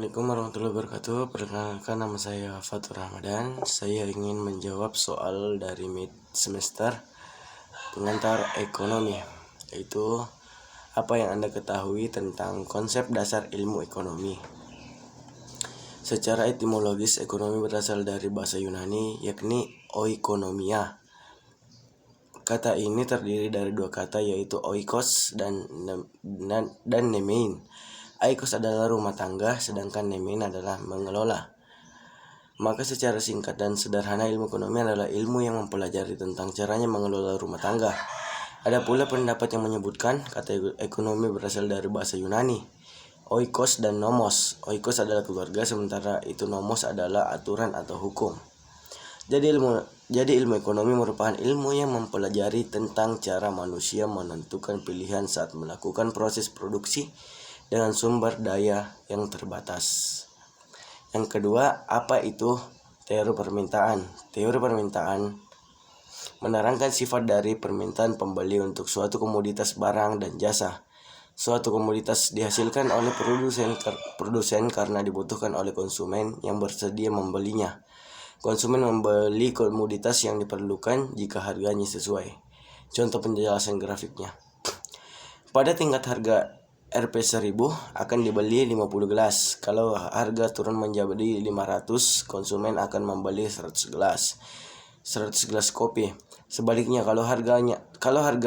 Assalamualaikum warahmatullahi wabarakatuh. Perkenalkan, nama saya Fatur Ramadan. Saya ingin menjawab soal dari mid semester pengantar ekonomi, yaitu apa yang Anda ketahui tentang konsep dasar ilmu ekonomi. Secara etimologis, ekonomi berasal dari bahasa Yunani, yakni oikonomia. Kata ini terdiri dari dua kata, yaitu oikos dan nemein. Oikos adalah rumah tangga, sedangkan nemein adalah mengelola. Maka secara singkat dan sederhana, ilmu ekonomi adalah ilmu yang mempelajari tentang caranya mengelola rumah tangga. Ada pula pendapat yang menyebutkan kata ekonomi berasal dari bahasa Yunani, oikos dan nomos. Oikos adalah keluarga, sementara itu nomos adalah aturan atau hukum. Jadi ilmu ekonomi merupakan ilmu yang mempelajari tentang cara manusia menentukan pilihan saat melakukan proses produksi dengan sumber daya yang terbatas. Yang kedua, apa itu teori permintaan? Teori permintaan menerangkan sifat dari permintaan pembeli untuk suatu komoditas barang dan jasa. Suatu komoditas dihasilkan oleh produsen karena dibutuhkan oleh konsumen yang bersedia membelinya. Konsumen membeli komoditas yang diperlukan jika harganya sesuai. Contoh penjelasan grafiknya. Pada tingkat harga Rp 1000 akan dibeli 50 gelas. Kalau harga turun menjadi 500, konsumen akan membeli 100 gelas kopi. Sebaliknya, kalau harga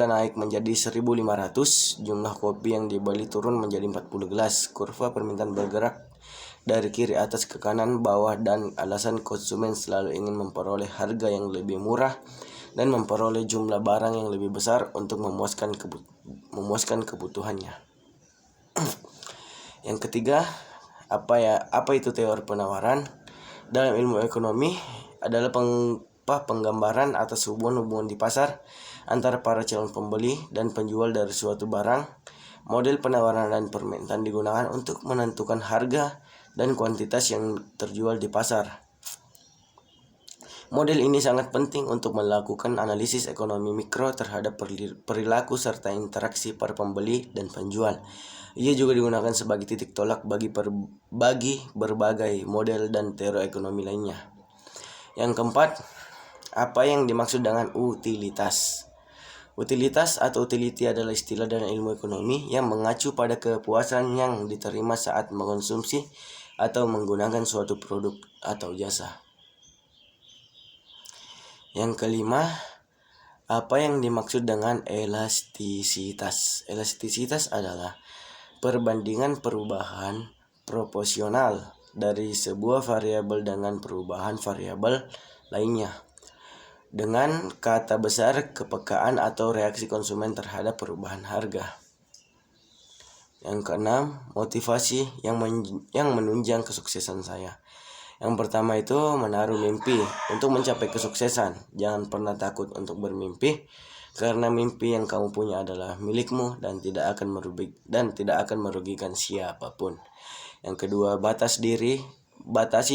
naik menjadi 1.500, jumlah kopi yang dibeli turun menjadi 40 gelas. Kurva permintaan bergerak dari kiri atas ke kanan bawah, dan alasan konsumen selalu ingin memperoleh harga yang lebih murah dan memperoleh jumlah barang yang lebih besar untuk memuaskan kebutuhannya. Yang ketiga, apa itu teori penawaran? Dalam ilmu ekonomi adalah penggambaran atas hubungan di pasar antara para calon pembeli dan penjual dari suatu barang. Model penawaran dan permintaan digunakan untuk menentukan harga dan kuantitas yang terjual di pasar. Model ini sangat penting untuk melakukan analisis ekonomi mikro terhadap perilaku serta interaksi para pembeli dan penjual. Ia juga digunakan sebagai titik tolak bagi berbagai model dan teori ekonomi lainnya. Yang keempat, apa yang dimaksud dengan utilitas? Utilitas atau utility adalah istilah dalam ilmu ekonomi yang mengacu pada kepuasan yang diterima saat mengonsumsi atau menggunakan suatu produk atau jasa. Yang kelima, apa yang dimaksud dengan elastisitas? Elastisitas adalah perbandingan perubahan proporsional dari sebuah variabel dengan perubahan variabel lainnya. Dengan kata besar, kepekaan atau reaksi konsumen terhadap perubahan harga. Yang keenam, motivasi yang menunjang kesuksesan saya. Yang pertama itu menaruh mimpi untuk mencapai kesuksesan. Jangan pernah takut untuk bermimpi, karena mimpi yang kamu punya adalah milikmu dan tidak akan merugikan siapapun. Yang kedua, batasi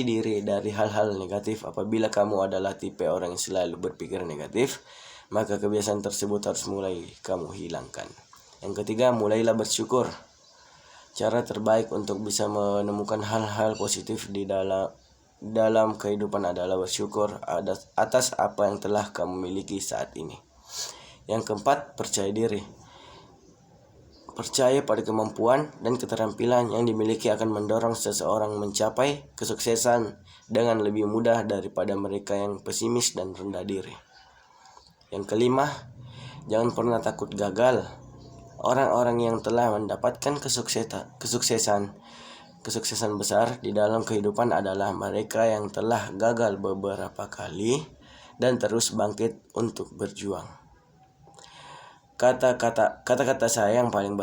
diri dari hal-hal negatif. Apabila kamu adalah tipe orang yang selalu berpikir negatif, maka kebiasaan tersebut harus mulai kamu hilangkan. Yang ketiga, mulailah bersyukur. Cara terbaik untuk bisa menemukan hal-hal positif di dalam kehidupan adalah bersyukur atas apa yang telah kamu miliki saat ini. Yang keempat, percaya diri. Percaya pada kemampuan dan keterampilan yang dimiliki akan mendorong seseorang mencapai kesuksesan dengan lebih mudah daripada mereka yang pesimis dan rendah diri. Yang kelima, jangan pernah takut gagal. Orang-orang yang telah mendapatkan kesuksesan besar di dalam kehidupan adalah mereka yang telah gagal beberapa kali dan terus bangkit untuk berjuang. Kata-kata saya yang paling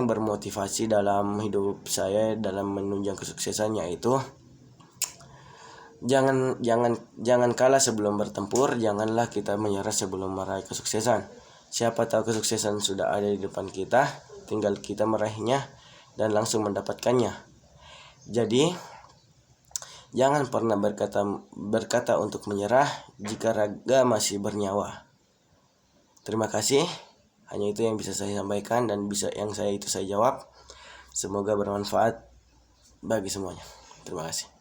bermotivasi dalam hidup saya dalam menunjang kesuksesan, yaitu jangan kalah sebelum bertempur, janganlah kita menyerah sebelum meraih kesuksesan. Siapa tahu kesuksesan sudah ada di depan kita, tinggal kita meraihnya dan langsung mendapatkannya. Jadi jangan pernah berkata untuk menyerah jika raga masih bernyawa. Terima kasih. Hanya itu yang bisa saya sampaikan dan saya jawab. Semoga bermanfaat. bagi semuanya. Terima kasih.